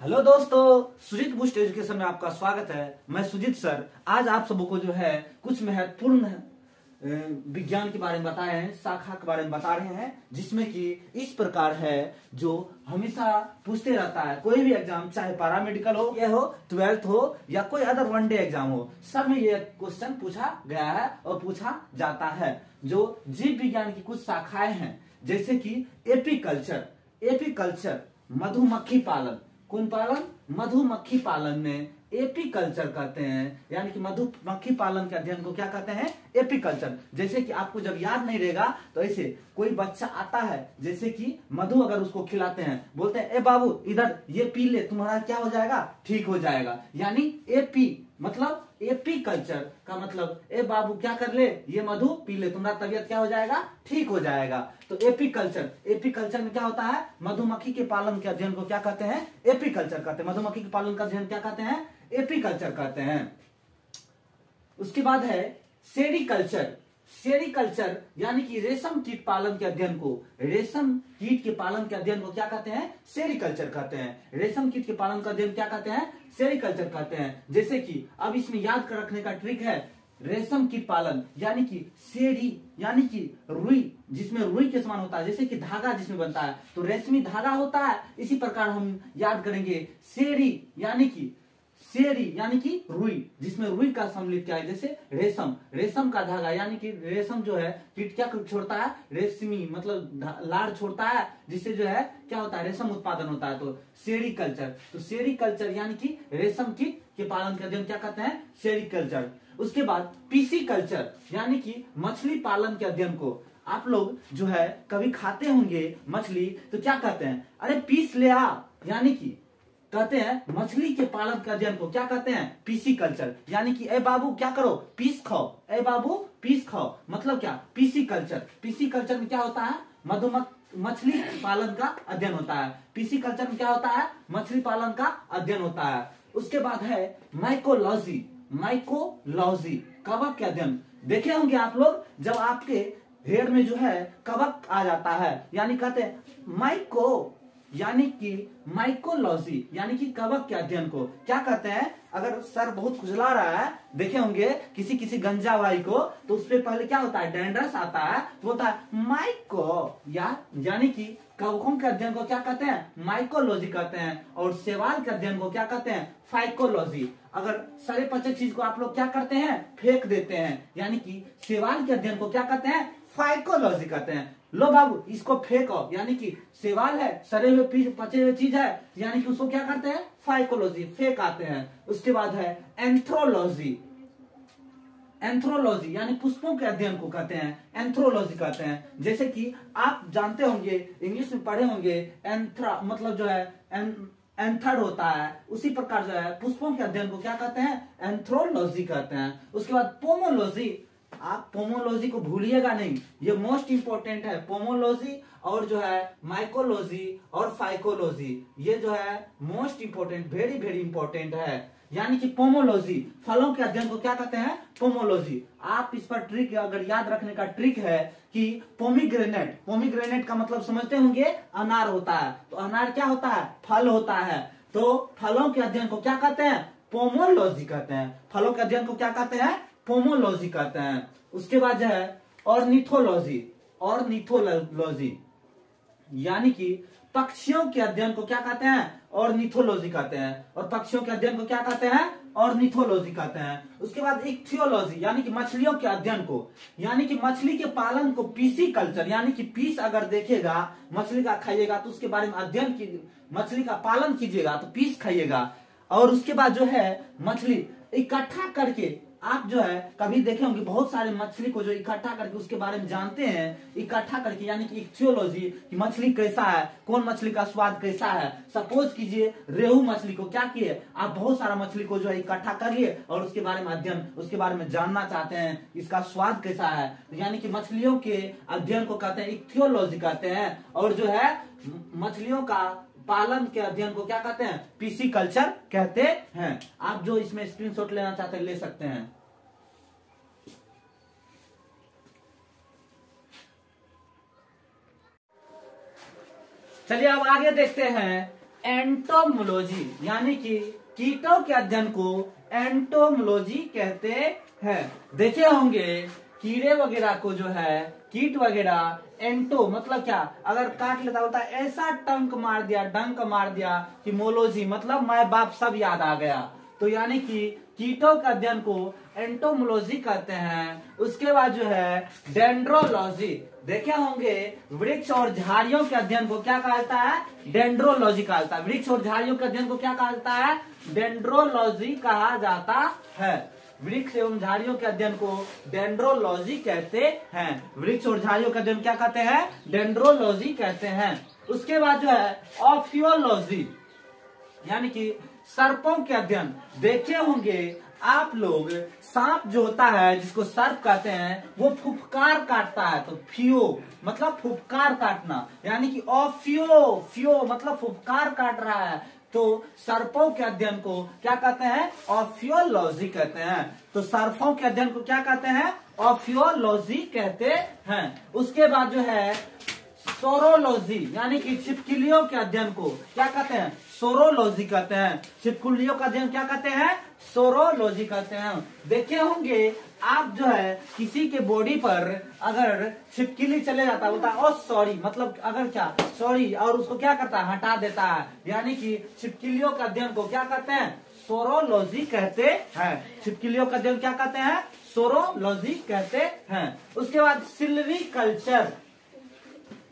Hello दोस्तों, Sujit boost education में आपका स्वागत है। मैं सुजीत सर आज आप सबों को जो है कुछ महत्वपूर्ण विज्ञान के बारे में बता रहे हैं, शाखा के बारे में बता रहे हैं, जिसमें कि इस प्रकार है जो हमेशा पूछते रहता है। कोई भी एग्जाम, चाहे पैरामेडिकल हो, ये हो, 12th हो या कोई अदर वन डे एग्जाम हो, सब में ये क्वेश्चन पूछा गया है और पूछा जाता है। जो जीव विज्ञान की कुछ शाखाएं हैं, जैसे कि एपीकल्चर। एपीकल्चर मधुमक्खी पालन। कौन पालन? मधुमक्खी पालन में एपीकल्चर कहते हैं, यानी कि मधुमक्खी पालन के अध्ययन को क्या कहते हैं? एपीकल्चर। जैसे कि आपको जब याद नहीं रहेगा तो ऐसे कोई बच्चा आता है, जैसे कि मधु अगर उसको खिलाते हैं, बोलते हैं ए बाबू इधर ये पी ले, तुम्हारा क्या हो जाएगा? ठीक हो जाएगा। यानी एपी मतलब एपीकल्चर का मतलब ए बाबू क्या कर ले, ये मधु पी ले, तुम्हारा तबीयत क्या हो जाएगा? ठीक हो जाएगा। तो एपीकल्चर, एपीकल्चर में क्या होता है? मधुमक्खी के पालन के अध्ययन को क्या कहते हैं? एपीकल्चर कहते हैं। मधुमक्खी के पालन का अध्ययन क्या कहते हैं? एपीकल्चर कहते हैं। उसके बाद है सेरीकल्चर। सेरीकल्चर यानी कि रेशम कीट पालन के अध्ययन को, रेशम कीट के पालन के अध्ययन को क्या कहते हैं? सेरीकल्चर कहते हैं। रेशम कीट के पालन का अध्ययन क्या कहते हैं? सेरीकल्चर कहते हैं। जैसे कि अब इसमें याद कर रखने का ट्रिक है, रेशम कीट पालन यानी कि सेरी यानी कि रुई, जिसमें रुई के समान होता है, जैसे कि धागा जिसमें बनता है तो रेशमी धागा होता है। इसी प्रकार हम याद करेंगे सेरी यानी कि रुई, जिसमें रुई का सम्मिलित क्या है? जैसे रेशम, रेशम का धागा यानी कि रेशम जो है कीट क्या छोड़ता है? रेशमी मतलब लाड़ छोड़ता है, जिससे जो है क्या होता है? रेशम उत्पादन होता है। तो सेरीकल्चर, तो सेरीकल्चर यानी कि रेशम कीट के पालन के अध्ययन क्या कहते हैं? सेरीकल्चर। उसके बाद पीसीकल्चर यानी कि मछली पालन के अध्ययन को। आप लोग जो है कभी खाते होंगे मछली, तो क्या कहते हैं? अरे पीस ले आ, यानी कि कहते हैं मछली के पालन के अध्ययन को क्या कहते हैं? पीसीकल्चर। यानी कि ए बाबू क्या करो? पीस खाओ, ए बाबू पीस खाओ, मतलब क्या? पीसीकल्चर। पीसीकल्चर में क्या होता है? मछली पालन का अध्ययन होता है। पीसीकल्चर में क्या होता है? मछली पालन का अध्ययन होता है। उसके बाद है माइकोलॉजी। माइकोलॉजी कवक के अध्ययन। देखे होंगे आप लोग, जब आपके हेड में जो है कवक आ जाता है, यानी कहते हैं माइको यानी कि माइकोलॉजी यानी कि कवक के अध्ययन को क्या कहते हैं? अगर सर बहुत खुजला रहा है, देखे होंगे किसी गंजा भाई को, तो उसपे पहले क्या होता है? डैंड्रस आता है, तो होता है माइको यानी कि कवकों के अध्ययन को क्या कहते हैं? माइकोलॉजी कहते हैं। और शैवाल के अध्ययन को क्या कहते हैं? फाइकोलॉजी। अगर सड़े पचे चीज को आप लोग क्या करते हैं? फेंक देते हैं, यानी कि शैवाल के अध्ययन को क्या कहते हैं? फाइकोलॉजी कहते हैं। लो बाबू इसको फेंको, यानी कि शैवाल है, सड़े हुए पचे हुए चीज है, यानी कि उसको क्या करते हैं? फाइकोलॉजी, फेंक आते हैं। उसके बाद है एंथ्रोलॉजी। एंथ्रोलॉजी यानी पुष्पों के अध्ययन को कहते हैं, एंथ्रोलॉजी कहते हैं। जैसे कि आप जानते होंगे, इंग्लिश में पढ़े होंगे, एंथ्रा मतलब जो है एंथर्ड होता है, उसी प्रकार जो है पुष्पों के अध्ययन को क्या कहते हैं? एंथ्रोलॉजी कहते हैं। उसके बाद पोमोलॉजी। आप पोमोलॉजी को भूलिएगा नहीं, ये मोस्ट इंपोर्टेंट है। पोमोलॉजी और जो है माइकोलॉजी और फाइकोलॉजी, ये जो है most important, very very important है। यानी कि पोमोलॉजी, फलों के अध्ययन को क्या कहते हैं? पोमोलॉजी। आप इस पर ट्रिक अगर याद रखने का ट्रिक है कि पोमीग्रेनेट, पोमीग्रेनेट का मतलब समझते होंगे, अनार होता है। तो अनार क्या होता है? फल होता है। तो फलों के अध्ययन को क्या कहते हैं? पोमोलॉजी कहते हैं। फलों के अध्ययन को क्या कहते हैं? पोमोलॉजी कहते हैं। उसके बाद जो है ऑर्निथोलॉजी। ऑर्निथोलॉजी यानी कि पक्षियों के अध्ययन को क्या कहते हैं? ऑर्निथोलॉजी कहते हैं। और पक्षियों के अध्ययन को क्या कहते हैं? ऑर्निथोलॉजी कहते हैं। उसके बाद इक्थियोलॉजी यानी कि मछलियों के अध्ययन को, यानी कि मछली के पालन को पीसीकल्चर, यानी कि पीस अगर देखेगा, मछली का खाइएगा तो उसके बारे में अध्ययन कीजिए, मछली का पालन कीजिएगा तो पीस खाइएगा। और उसके बाद जो है मछली इकट्ठा करके, आप जो है कभी देखे होंगे बहुत सारे मछली को जो इकट्ठा करके उसके बारे में जानते हैं, इकट्ठा करके, यानी कि इक्थियोलॉजी कि मछली कैसा है, कौन मछली का स्वाद कैसा है। सपोज कीजिए रेहू मछली को क्या किए आप, बहुत सारा मछली को जो है इकट्ठा कर लिए और उसके बारे में अध्ययन, उसके बारे में जानना चाहते हैं, इसका स्वाद कैसा है। यानी कि मछलियों के अध्ययन को कहते हैं इक्थियोलॉजी कहते हैं। और जो है मछलियों का पालन के अध्ययन को क्या कहते हैं? पीसीकल्चर कहते हैं। आप जो इसमें स्क्रीनशॉट लेना चाहते हैं ले सकते हैं। चलिए अब आगे देखते हैं एंटोमोलॉजी, यानी कि कीटों के अध्ययन को एंटोमोलॉजी कहते हैं। देखे होंगे कीड़े वगैरह को जो है, कीट वगैरह, एंटो मतलब क्या, अगर काट लेता बोलता है ऐसा टंक मार दिया, डंक मार दिया कि मोलॉजी मतलब माँ बाप सब याद आ गया। तो यानी कि कीटों के अध्ययन को एंटोमोलॉजी कहते हैं। उसके बाद जो है डेंड्रोलॉजी, देखे होंगे वृक्ष और झाड़ियों के अध्ययन को क्या कहता है, डेंड्रोलॉजी कहता है। वृक्ष और झाड़ियों के अध्ययन को क्या कहता है, डेंड्रोलॉजी कहा जाता है। वृक्ष एवं झाड़ियों के अध्ययन को डेंड्रोलॉजी कहते हैं। वृक्ष और झाड़ियों का अध्ययन क्या कहते हैं, डेंड्रोलॉजी कहते हैं। उसके बाद जो है ऑफियोलॉजी, यानी कि सर्पों के अध्ययन। देखे होंगे आप लोग सांप जो होता है जिसको सर्प कहते हैं वो फुफकार काटता है, तो फियो मतलब फुफकार काटना, यानी कि ऑफियो फियो मतलब फुफकार काट रहा है, तो सर्पों के अध्ययन को क्या कहते हैं, ऑफियोलॉजी कहते हैं। तो सर्पों के अध्ययन को क्या कहते हैं, ऑफियोलॉजी कहते हैं। उसके बाद जो है सोरोलॉजी, यानी कि छिपकलियों के अध्ययन को क्या कहते हैं, सोरोलॉजी कहते हैं। छिपकलियों का अध्ययन क्या कहते हैं, सोरोलॉजी कहते हैं। देखे होंगे आप जो है किसी के बॉडी पर अगर छिपकली चले जाता है, बोलता है ओ सॉरी, मतलब अगर क्या सॉरी, और उसको क्या करता है, हटा देता है, यानी कि छिपकलियों का अध्ययन को क्या कहते हैं, सोरोलॉजी कहते हैं। छिपकलियों का अध्ययन क्या कहते हैं, सोरोलॉजी कहते हैं। उसके बाद सिल्वीकल्चर,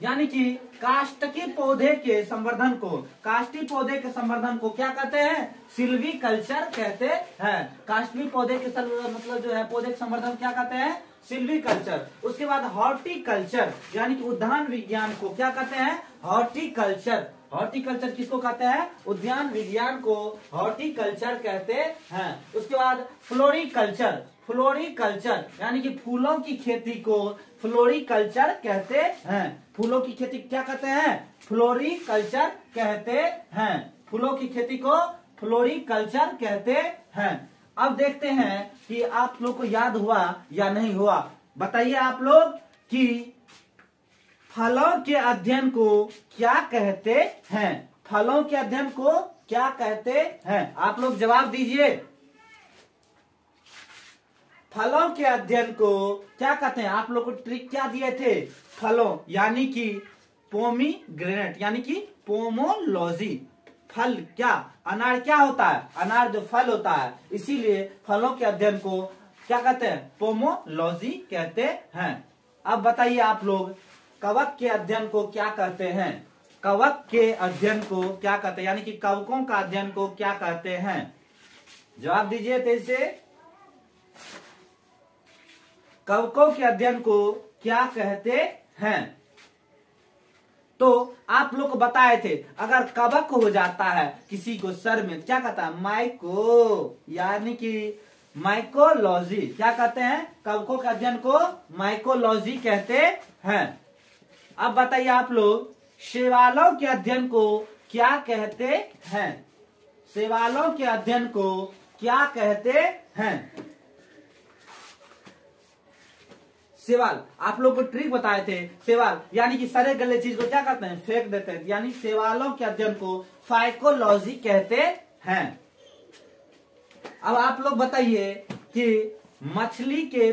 यानी कि काष्ठकी पौधे के संवर्धन को, काष्ठी पौधे के संवर्धन को क्या कहते हैं, सिल्वीकल्चर कहते हैं। काष्ठी पौधे के मतलब जो है पौधे के संवर्धन क्या कहते हैं, सिल्वीकल्चर। उसके बाद हॉर्टिकल्चर, यानी कि उद्यान विज्ञान को क्या कहते हैं, हॉर्टिकल्चर। हॉर्टिकल्चर किसको कहते हैं, उद्यान विज्ञान को हॉर्टिकल्चर कहते हैं। उसके बाद फ्लोरिकल्चर, फ्लोरिकल्चर यानी कि फूलों की खेती को फ्लोरिकल्चर कहते हैं। फूलों की खेती क्या कहते हैं, फ्लोरिकल्चर कहते हैं। फूलों की खेती को फ्लोरिकल्चर कहते हैं। अब देखते हैं कि आप लोग को याद हुआ या नहीं हुआ, बताइए आप लोग कि फलों के अध्ययन को क्या कहते हैं, फलों के अध्ययन को क्या कहते हैं, आप लोग जवाब दीजिए। फलों के अध्ययन को क्या कहते हैं, आप लोग को ट्रिक क्या दिए थे, फलों यानी कि पोमीग्रेनेट यानी कि पोमोलॉजी। फल क्या, अनार क्या होता है, अनार जो फल होता है, इसीलिए फलों के अध्ययन को क्या कहते हैं, पोमोलॉजी कहते हैं। अब बताइए आप लोग कवक के अध्ययन को क्या कहते हैं, कवक के अध्ययन को क्या कहते हैं, यानी कि कवकों का अध्ययन को क्या कहते हैं, जवाब दीजिए तेजी से। कवकों के अध्ययन को क्या कहते हैं, तो आप लोग को बताए थे अगर कवक हो जाता है किसी को सर में क्या कहता है, माइको यानी कि माइकोलॉजी, क्या कहते हैं, कवकों के अध्ययन को माइकोलॉजी कहते हैं। अब बताइए आप लोग शैवालों के अध्ययन को क्या कहते हैं, शैवालों के अध्ययन को क्या कहते हैं। शैवाल, आप लोग को ट्रिक बताए थे, शैवाल यानी कि सड़े गले चीज को क्या कहते हैं, फेंक देते हैं, यानी शैवालों के अध्ययन को फाइकोलॉजी कहते हैं। अब आप लोग बताइए कि मछली के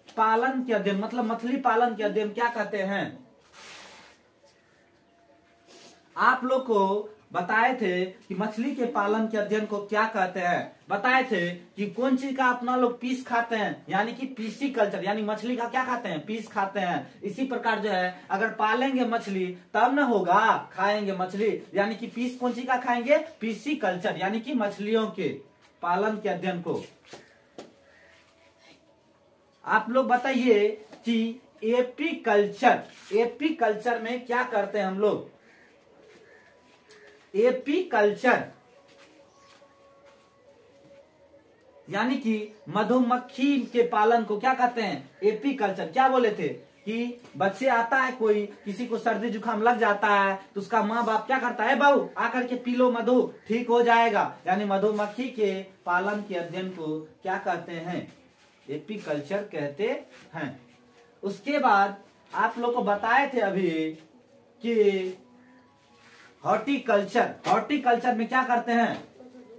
पालन के अध्ययन मतलब मछली पालन के अध्ययन क्या कहते हैं। आप लोग को बताए थे कि मछली के पालन के अध्ययन को क्या कहते हैं, बताए थे कि कौन चीज का अपना लोग पीस खाते हैं, यानी कि पीसी कल्चर, यानी मछली का क्या खाते हैं, पीस खाते हैं। इसी प्रकार जो है अगर पालेंगे मछली तब न होगा खाएंगे मछली, यानी कि पीस कौन चीज का खाएंगे, पीसी कल्चर यानी कि मछलियों के पालन के अध्ययन को। आप लोग बताइए कि एपी कल्चर, एपी कल्चर में क्या करते हैं हम लोग, एपी कल्चर यानी कि मधुमक्खी के पालन को क्या कहते हैं, एपी कल्चर। क्या बोले थे कि बच्चे आता है कोई, किसी को सर्दी जुकाम लग जाता है तो उसका माँ बाप क्या करता है, बाबू आकर के पी लो मधु ठीक हो जाएगा, यानी मधुमक्खी के पालन के अध्ययन को क्या कहते हैं, एपी कल्चर कहते हैं। उसके बाद आप लोग को बताए थे अभी कि हॉर्टिकल्चर, हॉर्टिकल्चर में क्या करते हैं,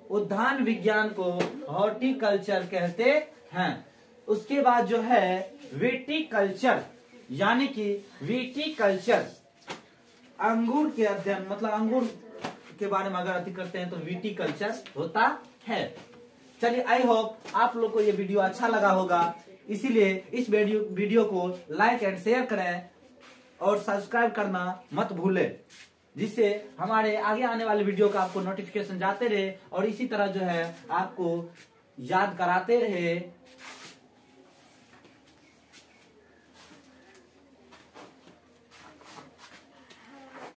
उद्यान विज्ञान को हॉर्टिकल्चर कहते हैं। उसके बाद जो है विटिकल्चर, यानी कि विटिकल्चर अंगूर के अध्ययन, मतलब अंगूर के बारे में अगर अध्ययन करते हैं तो विटिकल्चर होता है। चलिए, आई होप आप लोग को ये वीडियो अच्छा लगा होगा, इसीलिए इस वीडियो को लाइक एंड शेयर करें और सब्सक्राइब करना मत भूलें, जिससे हमारे आगे आने वाले वीडियो का आपको नोटिफिकेशन जाते रहे और इसी तरह जो है आपको याद कराते रहे।